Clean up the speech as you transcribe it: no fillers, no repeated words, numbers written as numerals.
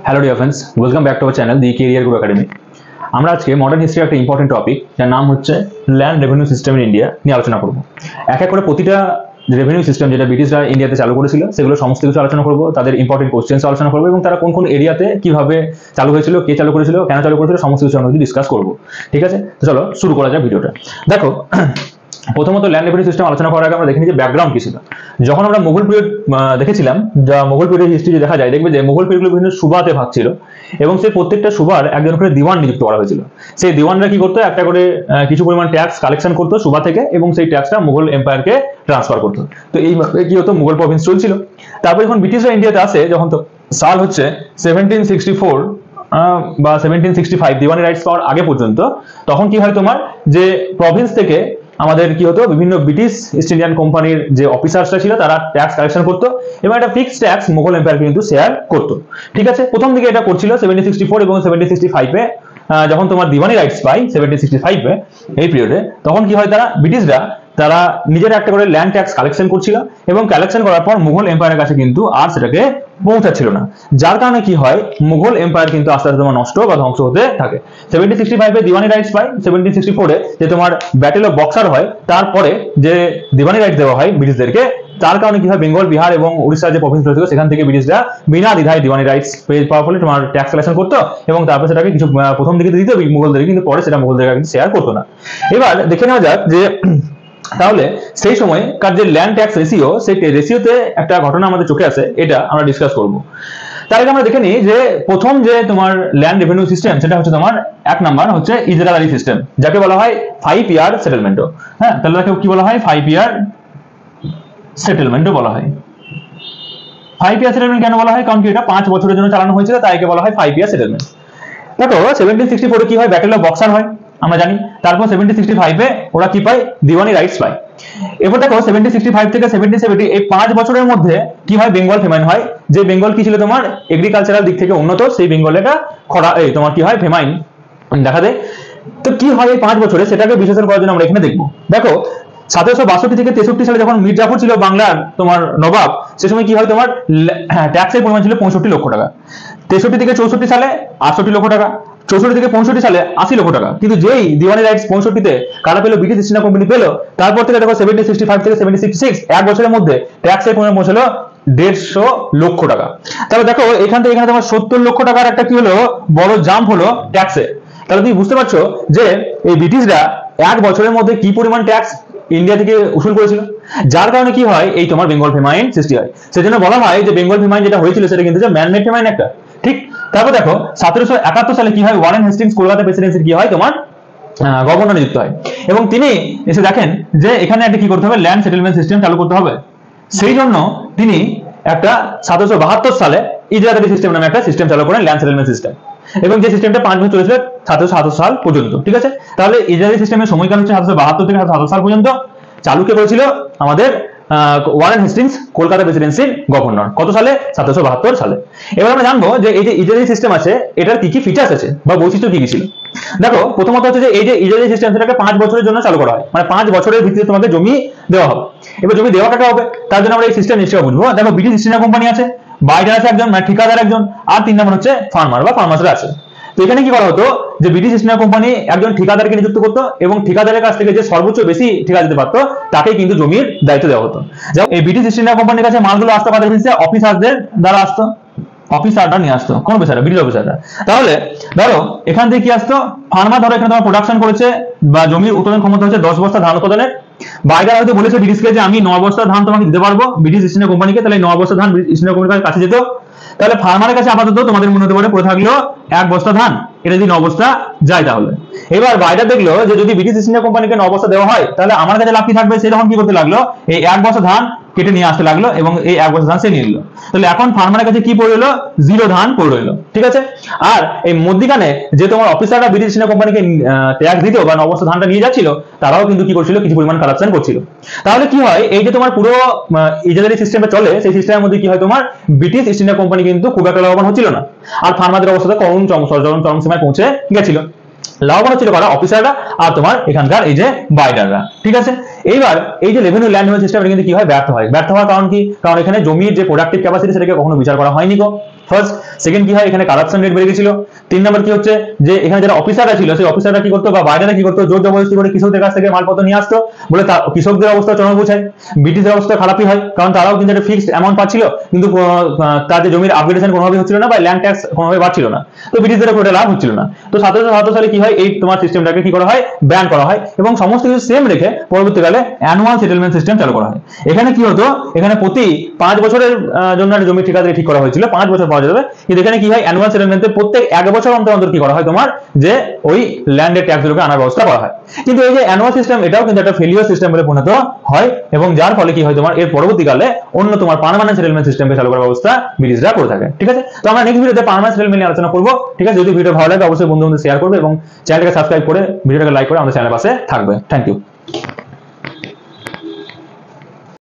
Hello dear friends, welcome back to our channel the career grow academy. আমরা আজকে modern history একটা important topic যার নাম হচ্ছে land revenue system in India নিয়ে আলোচনা করব। এক এক করে প্রতিটা রেভিনিউ সিস্টেম যেটা ব্রিটিশরা ইন্ডিয়াতে চালু করেছিল সেগুলো সমস্ত কিছু আলোচনা করব, তাদের ইম্পর্টেন্ট কোশ্চেন্স আলোচনা করবো এবং তারা কোন কোন এরিয়াতে কিভাবে চালু হয়েছিল, কে চালু করেছিল, কেন চালু করেছিল, সমস্ত কিছু আমরা ডিসকাস করবো। ঠিক আছে, তো চলো শুরু করা যাক ভিডিওটা। দেখো, প্রথমত ল্যান্ড রেভিনিউ সিস্টেম আলোচনা করার আগে আমরা দেখে নিই যে ব্যাকগ্রাউন্ড কি ছিল। যখন আমরা মুঘল পিরিয়ড দেখেছিলাম, যা মুঘল পিরিয়ড হিস্ট্রি দেখা যায়, দেখবে যে মুঘল পিরিয়ডগুলো বিভিন্ন সুবাতে ভাগ ছিল এবং সেই প্রত্যেকটা সুবার একজন করে দিওয়ান নিযুক্ত করা হয়েছিল। সেই দিওয়ানরা কি করতো, একটা করে কিছু পরিমাণ ট্যাক্স কালেকশন করতো সুবা থেকে এবং সেই ট্যাক্সটা মুঘল এম্পায়ারকে ট্রান্সফার করতো। তো এইভাবে কি হতো, মুঘল প্রভিন্স চলছিল। তারপর যখন ব্রিটিশরা ইন্ডিয়াতে আসে, যখন তো সাল হচ্ছে 1764 বা 1765, দিওয়ানি রাইটস পাওয়ার আগে পর্যন্ত, তখন কি হয় তোমার, যে প্রভিন্স থেকে আমাদের কি হতো, বিভিন্ন ব্রিটিশ ইস্ট ইন্ডিয়ান কোম্পানির যে অফিসার্সরা ছিল তারা ট্যাক্স কালেকশন করতো এবং একটা ফিক্সড ট্যাক্স মুঘল এম্পায়ারকে কিন্তু শেয়ার করতো। ঠিক আছে, প্রথম দিকে এটা করছিল 1764 এবং 1765-এ যখন তোমার দিওয়ানি রাইটস পাই 1765-এ, এই পিরিয়ডে, তখন কি হয়, ব্রিটিশরা তারা নিজেরা একটা করে ল্যান্ড ট্যাক্স কালেকশন করছিল এবং কালেকশন করার পর মুঘল এম্পায়ারের কাছে কিন্তু আর সেটাকে পৌঁছাচ্ছিল না। যার কারণে কি হয়, মুঘল এম্পায়ার কিন্তু আস্তে আস্তে তোমার নষ্ট বা ধ্বংস হতে থাকে। 1765-এ দিওয়ানি রাইটস পাই, 1764-এ যে তোমার ব্যাটেল অফ বক্সার হয়, তারপরে যে দিওয়ানি রাইটস দেওয়া হয় ব্রিটিশদেরকে, তার কারণে কি হয়, বেঙ্গল, বিহার এবং উড়িষ্যার যে প্রভিন্স রয়েছে সেখান থেকে ব্রিটিশরা বিনা দ্বিধায় দিওয়ানি রাইটস পেয়ে পাওয়ার ফলে তোমার ট্যাক্স কালেকশন করতো এবং তারপরে সেটাকে কিছু প্রথম দিকে দিত মুঘলদের, কিন্তু পরে সেটা মুঘলদের কিন্তু শেয়ার করতো না। এবার দেখে নেওয়া যাক যে তাহলে সেই সময়কার যে ল্যান্ড ট্যাক্স রেশিও, সেই রেশিওতে একটা ঘটনা আমাদের চোখে আসে, এটা আমরা ডিসকাস করব। তার আগে আমরা দেখে নিই যে প্রথম যে তোমার ল্যান্ড রেভিনিউ সিস্টেম, সেটা হচ্ছে তোমার এক নাম্বার হচ্ছে ইজরাদারি সিস্টেম, যাকে বলা হয় 5 ইয়ার সেটেলমেন্টও। হ্যাঁ, তাহলে তাকে কি বলা হয়, 5 ইয়ার সেটেলমেন্টও বলা হয়। 5 ইয়ার সেটেলমেন্ট কেন বলা হয়, কারণ কি এটা 5 বছরের জন্য চালানো হয়েছিল, তাই একে বলা হয় 5 ইয়ার সেটেলমেন্ট। দেখো 1764-এ কি হয়, ব্যাটেল অফ বক্সার হয় আমরা জানি। তারপর 1765-এ ওরা কি পায়, দিওয়ানি রাইটস পায়। এরপর দেখো 1765 থেকে 1770, এই 5 বছরের মধ্যে কি হয়, বেঙ্গল ফেমাইন হয়। যে বেঙ্গল কি ছিল তোমার এগ্রিকালচারাল দিক থেকে উন্নত, সেই বেঙ্গলেটা খরা তোমার কি হয়, ফেমাইন দেখা দেয়। তো কি হয় এই 5 বছরে, সেটাকে বিশ্লেষণ করার জন্য আমরা এখানে দেখবো। দেখো 1762 থেকে 63 সালে যখন মীর জাফর ছিল বাংলার তোমার নবাব, সে সময় কি হয়, তোমার ট্যাক্সের পরিমাণ ছিল 65 লক্ষ টাকা। 63 থেকে 64 সালে 68 লক্ষ টাকা, 64 থেকে 65 সালে 80 লক্ষ টাকা। কিন্তু যেই দিওয়ানি রাইটস 65-তে কারা পেলো, ব্রিটিশ ইস্ট ইন্ডিয়া কোম্পানি পেলো, তারপর থেকে দেখো 1765 থেকে 1766 এক বছরের মধ্যে ট্যাক্সের পরিমাণ পৌঁছালো 150 লক্ষ টাকা। তাহলে দেখো এখান থেকে এখানে তোমার 70 লক্ষ টাকার একটা কি হলো, বড় জাম্প হলো ট্যাক্সে। তাহলে তুমি বুঝতে পারছো যে এই ব্রিটিশরা এক বছরের মধ্যে কি পরিমাণ ট্যাক্স ইন্ডিয়া থেকে উসুল করেছিল, যার কারণে কি হয়, এই তোমার বেঙ্গল ফেমাইন সৃষ্টি হয়। সেজন্য বলা হয় যে বেঙ্গল ফেমাইন যেটা হয়েছিল সেটা কিন্তু ম্যানমেড ফেমাইন একটা। ঠিক, তারপর দেখো 1771 সালে কি হয়, ওয়ারেন হেস্টিংস কলকাতা প্রেসিডেন্সির কি হয়, তোমার গভর্নর নিযুক্ত হয় এবং তিনি এসে দেখেন যে এখানে একটা কি করতে হবে, ল্যান্ড সেটেলমেন্ট সিস্টেম চালু করতে হবে। সেই জন্য তিনি একটা 1772 সালে ইজরাদারি সিস্টেম নামে একটা সিস্টেম চালু করেন, ল্যান্ড সেটেলমেন্ট সিস্টেম, এবং যে সিস্টেমটা 5 বছর চলেছিল 1777 সাল পর্যন্ত। ঠিক আছে, তাহলে ইজরাদারি সিস্টেমের সময়কাল হচ্ছে 1772 থেকে 1777 সাল পর্যন্ত। চালু কে করেছিল, আমাদের ওয়ারেন হেস্টিংস কলকাতা প্রেসিডেন্সির গভর্নর, কত সালে, 1772 সালে। এবার আমরা জানবো যে এই যে ইজরাদারি সিস্টেম আছে, এটার কি কি ফিচার্স আছে বা বৈশিষ্ট্য কি কি ছিল। দেখো প্রথমত হচ্ছে যে এই যে ইজরাদারি সিস্টেম, সেটাকে 5 বছরের জন্য চালু করা হয়, মানে 5 বছরের ভিত্তিতে তোমাকে জমি দেওয়া হবে। এবার জমি দেওয়া টাকা হবে, তার জন্য আমরা এই সিস্টেম নিশ্চয়ই বুঝবো। দেখো ব্রিটিশ ইস্ট ইন্ডিয়া কোম্পানি আছে, বাইডার আছে একজন, মানে ঠিকাদার একজন, আর 3 নম্বর হচ্ছে ফার্মার বা ফার্মার্সরা আছে। তো এখানে কি করা হতো, যে ব্রিটিশ ইস্ট ইন্ডিয়া কোম্পানি একজন ঠিকাদারকে নিযুক্ত করতো এবং ঠিকাদারের কাছ থেকে যে সর্বোচ্চ বেশি ঠিকা দিতে পারতো তাকে কিন্তু জমির দায়িত্ব দেওয়া হতো। যেমন এই ব্রিটিশ ইস্ট ইন্ডিয়া কোম্পানির কাছে মালগুলো আসতো কাদের ভিত্তিতে, অফিসারদের দ্বারা আসতো, অফিসাররা নিয়ে আসতো, কোন অফিসাররা, ব্রিটিশ অফিসাররা। তাহলে ধরো এখান থেকে কি আসতো, ফার্মার ধরো এখানে তোমার প্রোডাকশন করেছে বা জমির উৎপাদন ক্ষমতা হচ্ছে 10 বস্তা ধান উৎপাদনের। বাইরে হয়তো বলেছে ব্রিটিশকে যে আমি 9 বস্তা ধান তোমাকে দিতে পারবো, ব্রিটিশ ইস্ট ইন্ডিয়া কোম্পানিকে, তাহলে 9 বস্তা ধান ব্রিটিশ ইস্ট ইন্ডিয়া কোম্পানির কাছে যেত। তাহলে ফার্মারের কাছে আপাতত তোমাদের মনে হতে পারে পড়ে থাকলো 1 বস্তা ধান, এটা যদি 9 বস্তা যায় তাহলে। এবার বাইরে দেখলো যে যদি ব্রিটিশ ইস্ট ইন্ডিয়া কোম্পানিকে 9 বস্তা দেওয়া হয় তাহলে আমার কাছে লাভ কি থাকবে, সেরকম কি করতে লাগলো, এই 1 বস্তা ধান কেটে নিয়ে আসতে লাগলো এবং এই 1 বস্তা ধান সে নিয়ে নিল। তাহলে এখন ফার্মারের কাছে কি পড়ে রইলো, 0 ধান পড়ে রইলো। ঠিক আছে, আর এই মধ্যিখানে যে তোমার অফিসাররা ব্রিটিশ ইস্ট ইন্ডিয়া কোম্পানিকে ট্যাক্স দিত বা 9 বস্তা ধানটা নিয়ে যাচ্ছিল, তারাও কিন্তু কি করছিল, কিছু পরিমাণ কারাপশন করছিল। তাহলে কি হয়, এই যে তোমার পুরো ইজরাদারি সিস্টেমটা চলে, সেই সিস্টেমের মধ্যে কি হয়, তোমার ব্রিটিশ ইস্ট ইন্ডিয়া কোম্পানি কিন্তু খুব একটা লাভবান হচ্ছিল না, আর ফার্মারদের অবস্থা চরম সীমায় পৌঁছে গেছিল। লাভবান হচ্ছিল কারা, অফিসাররা আর তোমার এখানকার এই যে বাইডাররা। ঠিক আছে, এইবার এই যে রেভিনিউ ল্যান্ড সিস্টেম কিন্তু কি হয়, ব্যর্থ হয়। ব্যর্থ হওয়ার কারণ কি, কারণ এখানে জমির যে প্রোডাক্টিভ ক্যাপাসিটি সেটাকে কখনো বিচার করা হয়নি গো। ফার্স্ট। সেকেন্ড কি হয়, এখানে কারাপশন রেট বেড়ে গেছিল। 3 নম্বর কি হচ্ছে যে এখানে যারা অফিসাররা ছিল সেই অফিসাররা কি করতো বা বাইরেরা কি করতো, জোর জবরদস্তি করে কৃষকদের কাছ থেকে মালপত্র নিয়ে আসতো, বলে কৃষকদের অবস্থা চরমে পৌঁছায়। ব্রিটিশদের অবস্থা খারাপই হয়, কারণ তারাও কিন্তু একটা ফিক্সড অ্যামাউন্ট পাচ্ছিল, কিন্তু তাদের জমির আপগ্রেডেশন কোনোভাবে হচ্ছিল না বা ল্যান্ড ট্যাক্স কোনোভাবে বাড়ছিল না, তো ব্রিটিশদের কোনো লাভ হচ্ছিল না। তো 1777 সালে কি হয়, এই তোমার সিস্টেমটাকে কি করা হয়, ব্যান করা হয় এবং সমস্ত কিছু সেম রেখে পরবর্তীকালে অ্যানুয়াল সেটেলমেন্ট সিস্টেম চালু করা হয়। এখানে কি হতো, এখানে প্রতি 5 বছরের জন্য একটা জমি ঠিকাদারি ঠিক করা হয়েছিল, 5 বছর পাওয়া যাবে, কিন্তু এখানে কি হয়, অ্যানুয়াল সেটেলমেন্টে প্রত্যেক 1 বছর অন্তর অন্তর কি করা হয় তোমার, যে ওই ল্যান্ডের ট্যাক্সগুলোকে আনার ব্যবস্থা করা হয়। কিন্তু এই যে অ্যানুয়াল সিস্টেম, এটাও কিন্তু একটা ফেলিওর সিস্টেম বলে পরিণত হয়, এবং যার ফলে কি হয় তোমার এর পরবর্তীকালে অন্য তোমার পার্মানেন্ট সেটেলমেন্ট সিস্টেমকে চালু করার ব্যবস্থা ব্রিটিশরা করে থাকে। ঠিক আছে, তো আমরা নেক্সট ভিডিওতে পার্মানেন্ট সেটেলমেন্ট নিয়ে আলোচনা করবো। ঠিক আছে, যদি ভিডিও ভালো লাগে অবশ্যই বন্ধু শেয়ার করবে এবং চ্যানেলটাকে সাবস্ক্রাইব করে ভিডিওটাকে লাইক করে আমাদের চ্যানেলের পাশে থাকবে। Thank you.